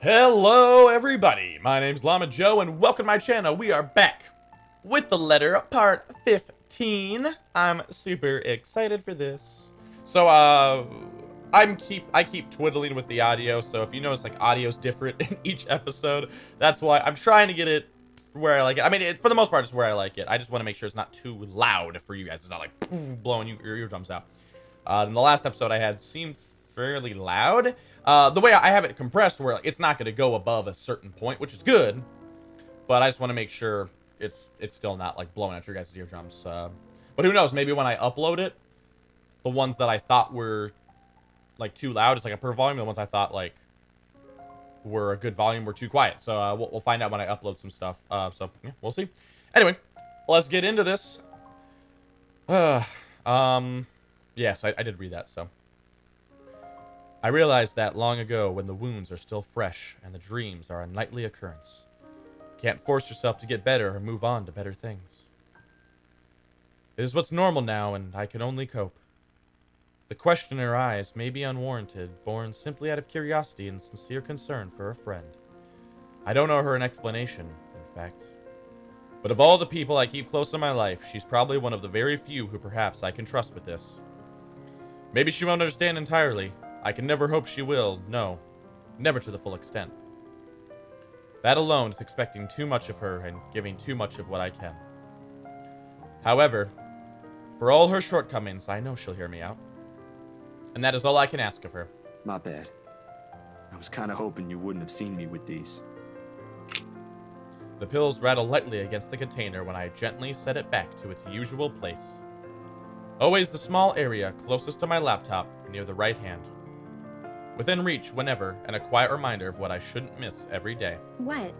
Hello everybody, my name's Llama Joe and welcome to my channel. We are back with the letter part 15. I'm super excited for this. So I keep twiddling with the audio, so if you notice like audio's different in each episode, that's why I'm trying to get it where I like it. I mean, for the most part it's where I like it. I just want to make sure it's not too loud for you guys. It's not like blowing your eardrums out. In the last episode I had seemed fairly loud. The way I have it compressed where it's not going to go above a certain point, which is good, but I just want to make sure it's still not like blowing out your guys' eardrums. But who knows, maybe when I upload it, the ones that I thought were like too loud, it's like a per volume, the ones I thought like were a good volume were too quiet. So we'll find out when I upload some stuff. So yeah, we'll see. Anyway, let's get into this. Yes, I did read that, so. I realized that long ago when the wounds are still fresh and the dreams are a nightly occurrence. Can't force yourself to get better or move on to better things. It is what's normal now, and I can only cope. The question in her eyes may be unwarranted, born simply out of curiosity and sincere concern for a friend. I don't owe her an explanation, in fact. But of all the people I keep close in my life, she's probably one of the very few who perhaps I can trust with this. Maybe she won't understand entirely. I can never hope she will, no. Never to the full extent. That alone is expecting too much of her and giving too much of what I can. However, for all her shortcomings, I know she'll hear me out. And that is all I can ask of her. My bad. I was kinda hoping you wouldn't have seen me with these. The pills rattle lightly against the container when I gently set it back to its usual place. Always the small area closest to my laptop, near the right hand. Within reach whenever, and a quiet reminder of what I shouldn't miss every day. What?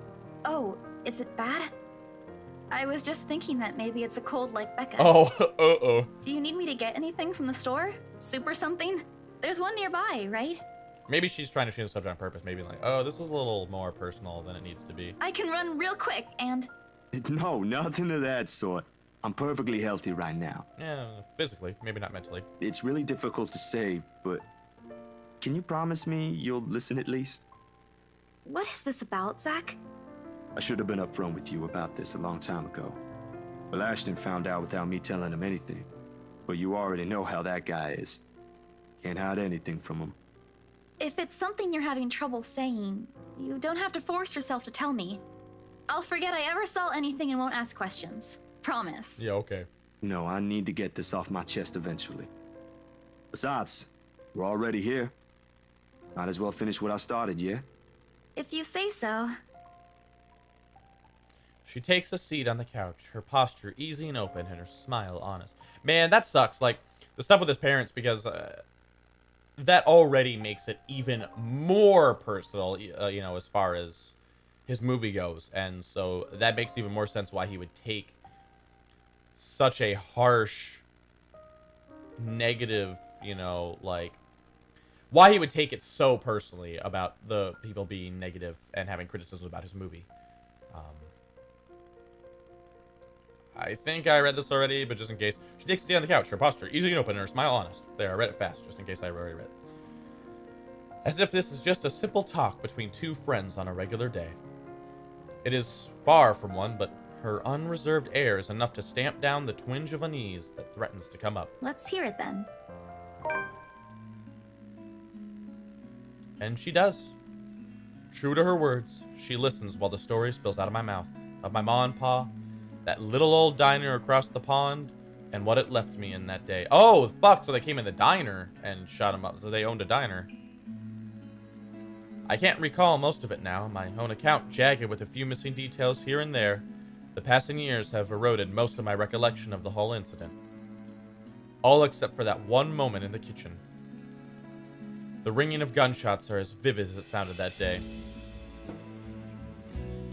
Oh, is it bad? I was just thinking that maybe it's a cold like Becca's. Oh, uh-oh. Do you need me to get anything from the store? Soup or something? There's one nearby, right? Maybe she's trying to change the subject on purpose. Maybe like, oh, this is a little more personal than it needs to be. I can run real quick and... No, nothing of that sort. I'm perfectly healthy right now. Yeah, physically, maybe not mentally. It's really difficult to say, but can you promise me you'll listen at least? What is this about, Zach? I should have been upfront with you about this a long time ago. Well, Ashton found out without me telling him anything. But you already know how that guy is. Can't hide anything from him. If it's something you're having trouble saying, you don't have to force yourself to tell me. I'll forget I ever saw anything and won't ask questions. Promise. Yeah, okay. No, I need to get this off my chest eventually. Besides, we're already here. Might as well finish what I started, yeah? If you say so. She takes a seat on the couch, her posture easy and open, and her smile honest. Man, that sucks. Like, the stuff with his parents, because that already makes it even more personal, you know, as far as his movie goes. And so that makes even more sense why he would take such a harsh, negative, you know, like, why he would take it so personally about the people being negative and having criticisms about his movie. I think I read this already, but just in case. She takes a seat on the couch, her posture easy and open, and her smile honest. There, I read it fast, just in case I already read it. As if this is just a simple talk between two friends on a regular day. It is far from one, but her unreserved air is enough to stamp down the twinge of unease that threatens to come up. Let's hear it then. And she does. True to her words, she listens while the story spills out of my mouth. Of my ma and pa, that little old diner across the pond, and what it left me in that day. Oh, fuck, so they came in the diner and shot him up. So they owned a diner. I can't recall most of it now, my own account jagged with a few missing details here and there. The passing years have eroded most of my recollection of the whole incident. All except for that one moment in the kitchen. The ringing of gunshots are as vivid as it sounded that day.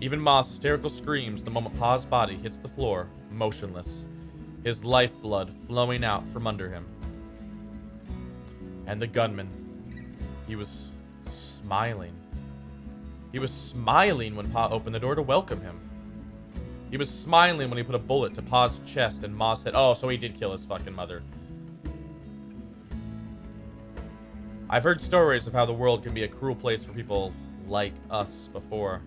Even Ma's hysterical screams the moment Pa's body hits the floor, motionless, his lifeblood flowing out from under him. And the gunman, he was smiling. He was smiling when Pa opened the door to welcome him. He was smiling when he put a bullet to Pa's chest and Ma said, oh, so he did kill his fucking mother. I've heard stories of how the world can be a cruel place for people like us before.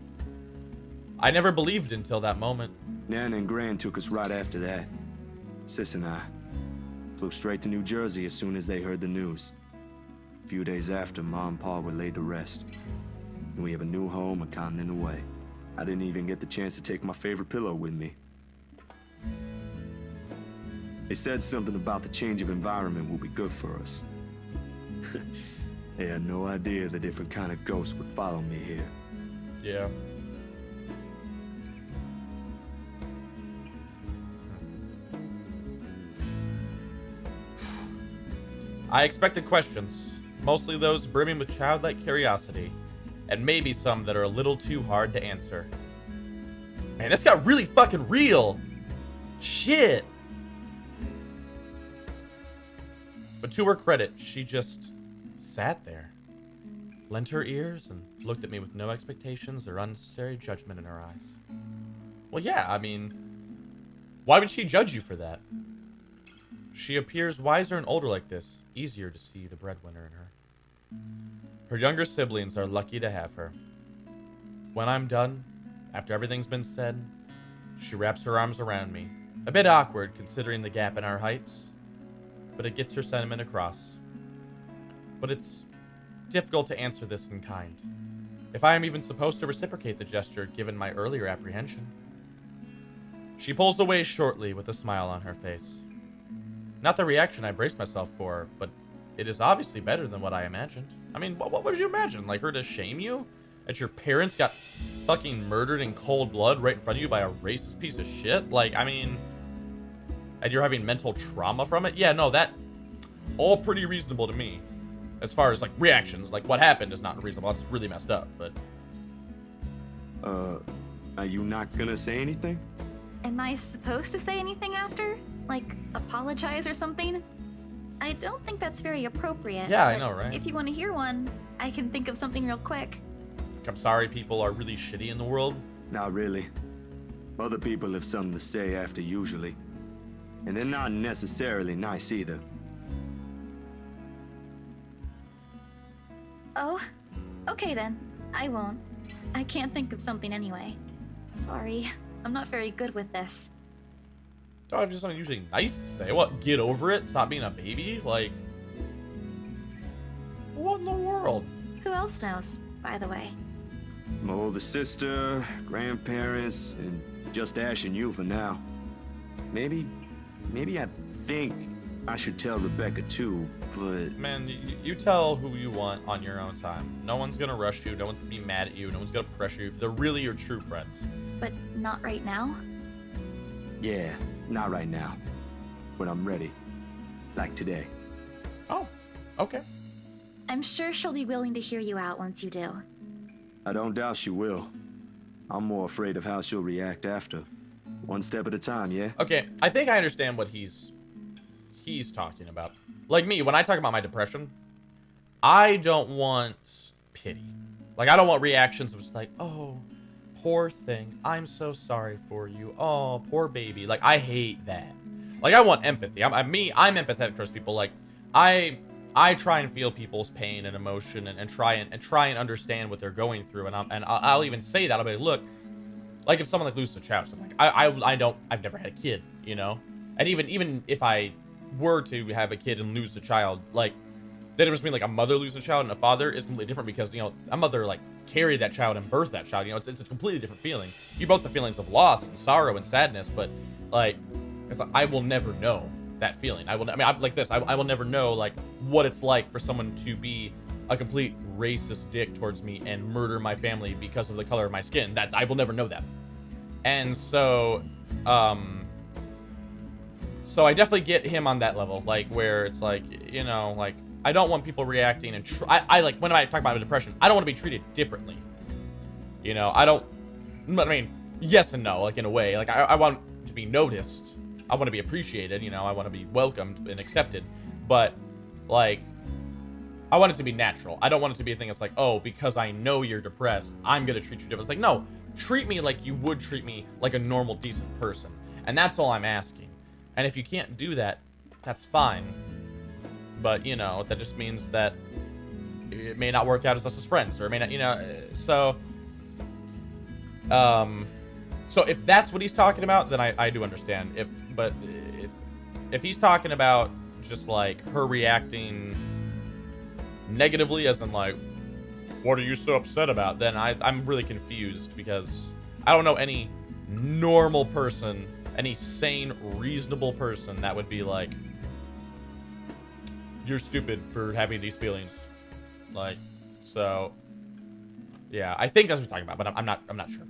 I never believed until that moment. Nan and Gran took us right after that. Sis and I flew straight to New Jersey as soon as they heard the news. A few days after, Ma and Pa were laid to rest. And we have a new home a continent away. I didn't even get the chance to take my favorite pillow with me. They said something about the change of environment will be good for us. They had no idea the different kind of ghosts would follow me here. Yeah. I expected questions, mostly those brimming with childlike curiosity, and maybe some that are a little too hard to answer. Man, this got really fucking real. Shit. But to her credit, she just sat there, lent her ears, and looked at me with no expectations or unnecessary judgment in her eyes. Well, yeah, I mean, why would she judge you for that? She appears wiser and older like this, easier to see the breadwinner in her. Her younger siblings are lucky to have her. When I'm done, after everything's been said, she wraps her arms around me. A bit awkward considering the gap in our heights, but it gets her sentiment across. But it's difficult to answer this in kind, if I am even supposed to reciprocate the gesture given my earlier apprehension. She pulls away shortly with a smile on her face. Not the reaction I braced myself for, but it is obviously better than what I imagined. I mean, what would you imagine? Like, her to shame you? That your parents got fucking murdered in cold blood right in front of you by a racist piece of shit? Like, I mean, and you're having mental trauma from it? Yeah, no, that, all pretty reasonable to me. As far as, like, reactions, like, what happened is not reasonable. It's really messed up, but... Are you not gonna say anything? Am I supposed to say anything after? Like, apologize or something? I don't think that's very appropriate. Yeah, I know, right? If you want to hear one, I can think of something real quick. I'm sorry people are really shitty in the world. Not really. Other people have something to say after usually. And they're not necessarily nice either. Oh, okay then. I won't. I can't think of something anyway. Sorry, I'm not very good with this. Oh, I have just something usually nice to say. What, get over it? Stop being a baby? Like, what in the world? Who else knows, by the way? My older sister, grandparents, and just Ash and you for now. Maybe I think I should tell Rebecca too, but... Man, you tell who you want on your own time. No one's gonna rush you, no one's gonna be mad at you, no one's gonna pressure you if they're really your true friends. But not right now? Yeah, not right now. When I'm ready. Like today. Oh, okay. I'm sure she'll be willing to hear you out once you do. I don't doubt she will. I'm more afraid of how she'll react after. One step at a time, yeah? Okay, I think I understand what he's talking about. Like me, when I talk about my depression, I don't want pity. Like, I don't want reactions of just like, oh, poor thing. I'm so sorry for you. Oh, poor baby. Like, I hate that. Like, I want empathy. I'm empathetic towards people. Like, I try and feel people's pain and emotion and try and understand what they're going through. And I'll even say that. I'll be like, look, like if someone like loses a child, so like I've never had a kid, you know? And even if I were to have a kid and lose a child, like the difference between like a mother losing a child and a father is completely different because, you know, a mother like carried that child and birthed that child, you know, it's a completely different feeling. You both have feelings of loss and sorrow and sadness, but like, it's like I will never know that feeling. I'm like this. I will never know like what it's like for someone to be a complete racist dick towards me and murder my family because of the color of my skin. That I will never know that. And so, so I definitely get him on that level, like where it's like, you know, like I don't want people reacting and I like when I talk about depression, I don't want to be treated differently. You know, I mean, yes and no, like in a way, like I want to be noticed. I want to be appreciated, you know, I want to be welcomed and accepted, but like I want it to be natural. I don't want it to be a thing that's like, oh, because I know you're depressed, I'm gonna treat you different. It's like, no, treat me like you would treat me like a normal, decent person. And that's all I'm asking. And if you can't do that, that's fine. But, you know, that just means that it may not work out as us as friends, or it may not, you know, so if that's what he's talking about, then I do understand. If he's talking about just like her reacting negatively, as in like, what are you so upset about, then I'm really confused, because I don't know any normal person, any sane, reasonable person that would be like, you're stupid for having these feelings. Like, so yeah, I think that's what we're talking about, but I'm not sure.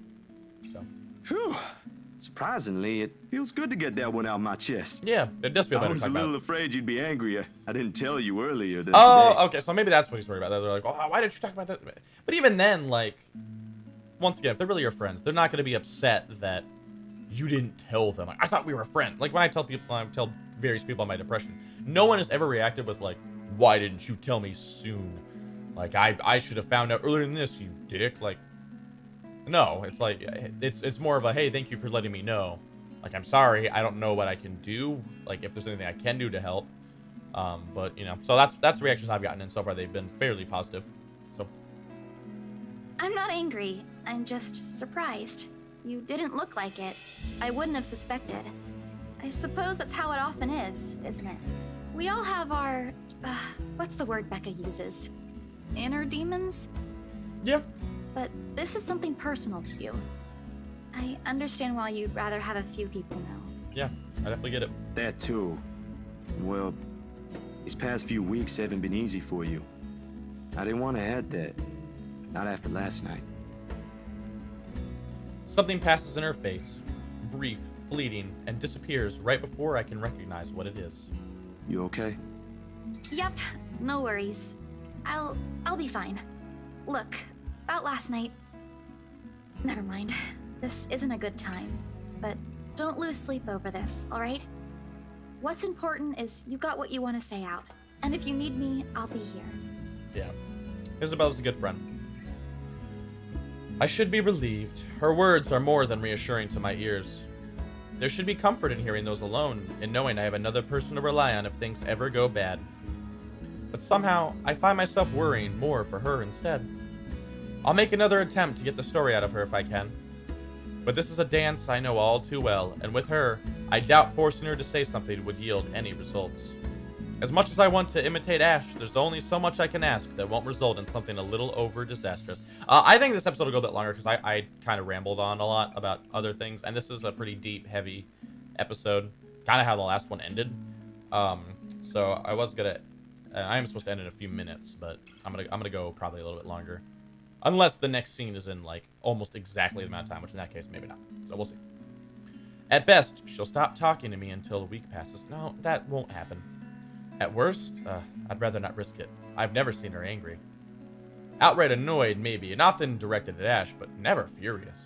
So Whew. Surprisingly, it feels good to get that one out of my chest. yeah, it does feel better I was to a talk little about. afraid you'd be angrier. I didn't tell you earlier than Oh, today. okay, so maybe that's what he's worried about. They're like, oh, why did you talk about that? But even then, like, once again, if they're really your friends, they're not going to be upset that you didn't tell them. Like, I thought we were friends. Like, when I tell various people on my depression, no one has ever reacted with like, why didn't you tell me soon? Like, I should have found out earlier than this, you dick. Like, no, it's like, it's more of a, hey, thank you for letting me know. Like, I'm sorry, I don't know what I can do. Like, if there's anything I can do to help. But, you know, so that's the reactions I've gotten, and so far they've been fairly positive. So I'm not angry. I'm just surprised. You didn't look like it. I wouldn't have suspected. I suppose that's how it often is, isn't it? We all have our, what's the word Becca uses? Inner demons? yeah. But this is something personal to you. I understand why you'd rather have a few people know. Yeah, I definitely get it. That too. Well, these past few weeks haven't been easy for you. I didn't want to add that. Not after last night. Something passes in her face, brief, fleeting, and disappears right before I can recognize what it is. You okay? Yep, no worries. I'll be fine. Look, about last night. Never mind. This isn't a good time. But don't lose sleep over this, alright? What's important is you got what you want to say out. And if you need me, I'll be here. Yeah. Isabella's a good friend. I should be relieved. Her words are more than reassuring to my ears. There should be comfort in hearing those alone, in knowing I have another person to rely on if things ever go bad. But somehow, I find myself worrying more for her instead. I'll make another attempt to get the story out of her if I can. But this is a dance I know all too well, and with her, I doubt forcing her to say something would yield any results. As much as I want to imitate Ash, there's only so much I can ask that won't result in something a little over disastrous. I think this episode will go a bit longer because I kind of rambled on a lot about other things, and this is a pretty deep, heavy episode, kind of how the last one ended. So I was gonna, I am supposed to end in a few minutes, but I'm gonna go probably a little bit longer, unless the next scene is in like almost exactly the amount of time, which in that case maybe not. So we'll see. At best, she'll stop talking to me until a week passes. No, that won't happen. At worst, I'd rather not risk it. I've never seen her angry. Outright annoyed, maybe, and often directed at Ash, but never furious.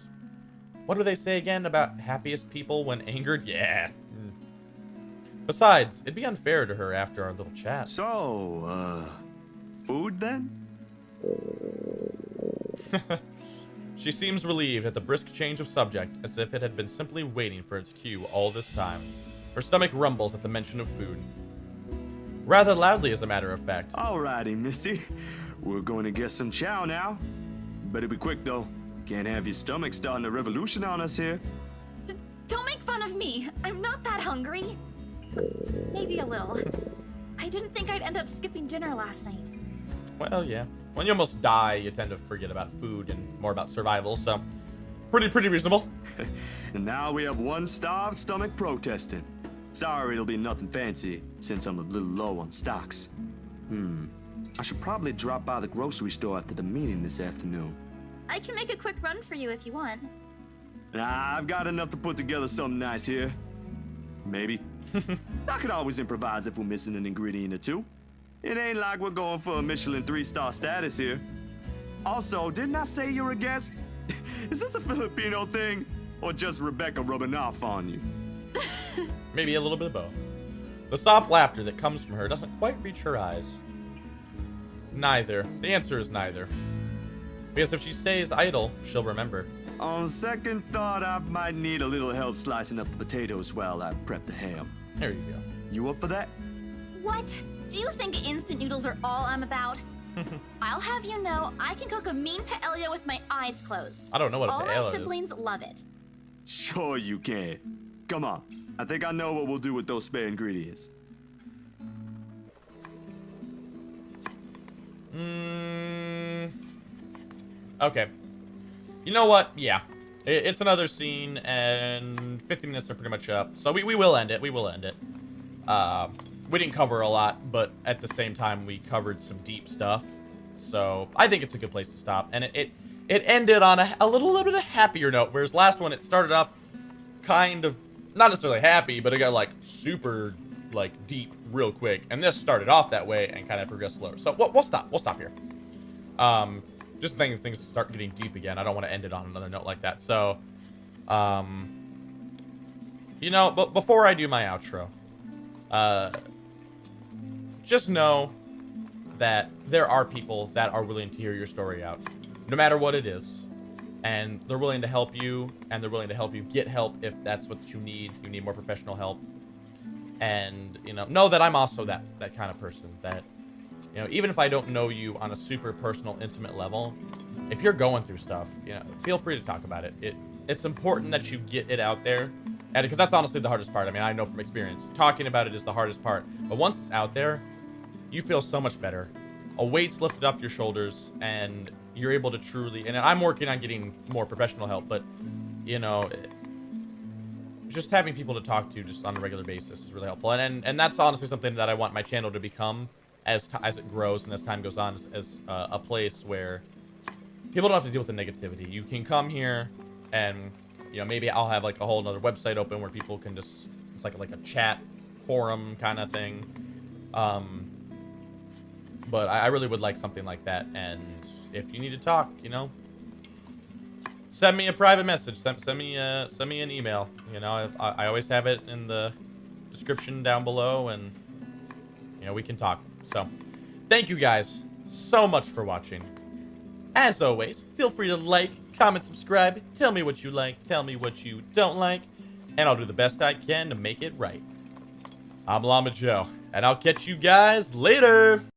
What do they say again about happiest people when angered? Yeah. Besides, it'd be unfair to her after our little chat. So, food then? She seems relieved at the brisk change of subject, as if it had been simply waiting for its cue all this time. Her stomach rumbles at the mention of food. Rather loudly, as a matter of fact. Alrighty, Missy. We're going to get some chow now. Better be quick, though. Can't have your stomach starting a revolution on us here. Don't make fun of me. I'm not that hungry. Maybe a little. I didn't think I'd end up skipping dinner last night. Well, yeah. When you almost die, you tend to forget about food and more about survival, so pretty reasonable. And now we have one starved stomach protesting. Sorry, it'll be nothing fancy, since I'm a little low on stocks. I should probably drop by the grocery store after the meeting this afternoon. I can make a quick run for you if you want. Nah, I've got enough to put together something nice here. Maybe. I could always improvise if we're missing an ingredient or two. It ain't like we're going for a Michelin 3-star status here. Also, didn't I say you're a guest? Is this a Filipino thing? Or just Rebecca rubbing off on you? Maybe a little bit of both. The soft laughter that comes from her doesn't quite reach her eyes. Neither. The answer is neither. Because if she stays idle, she'll remember. On second thought, I might need a little help slicing up the potatoes while I prep the ham. There you go. You up for that? What? Do you think instant noodles are all I'm about? I'll have you know, I can cook a mean paella with my eyes closed. I don't know what a All my paella is. siblings love it. Sure you can. Come on. I think I know what we'll do with those spare ingredients. Okay. You know what? Yeah. It's another scene, and 15 minutes are pretty much up. So we will end it. We will end it. We didn't cover a lot, but at the same time, we covered some deep stuff. So I think it's a good place to stop. And it ended on a little bit of a happier note, whereas last one, it started off kind of, not necessarily happy, but it got, like, super, like, deep real quick. And this started off that way and kind of progressed slower. So we'll stop. We'll stop here. Just things start getting deep again. I don't want to end it on another note like that. So, you know, but before I do my outro, just know that there are people that are willing to hear your story out, no matter what it is. And they're willing to help you, and they're willing to help you get help if that's what you need. You need more professional help. And, you know that I'm also that kind of person that, you know, even if I don't know you on a super personal, intimate level, if you're going through stuff, you know, feel free to talk about it. It's important that you get it out there, and because that's honestly the hardest part. I mean, I know from experience, talking about it is the hardest part. But once it's out there, you feel so much better. A weight's lifted off your shoulders, and you're able to truly. And I'm working on getting more professional help, but you know, just having people to talk to just on a regular basis is really helpful. And that's honestly something that I want my channel to become. As it grows and as time goes on, as a place where people don't have to deal with the negativity. You can come here, and you know, maybe I'll have like a whole another website open where people can just, it's like a chat forum kind of thing. But I really would like something like that. And if you need to talk, you know, send me a private message. Send me an email. You know, I always have it in the description down below, and you know, we can talk. So, thank you guys so much for watching. As always, feel free to like, comment, subscribe, tell me what you like, tell me what you don't like, and I'll do the best I can to make it right. I'm Llama Joe, and I'll catch you guys later!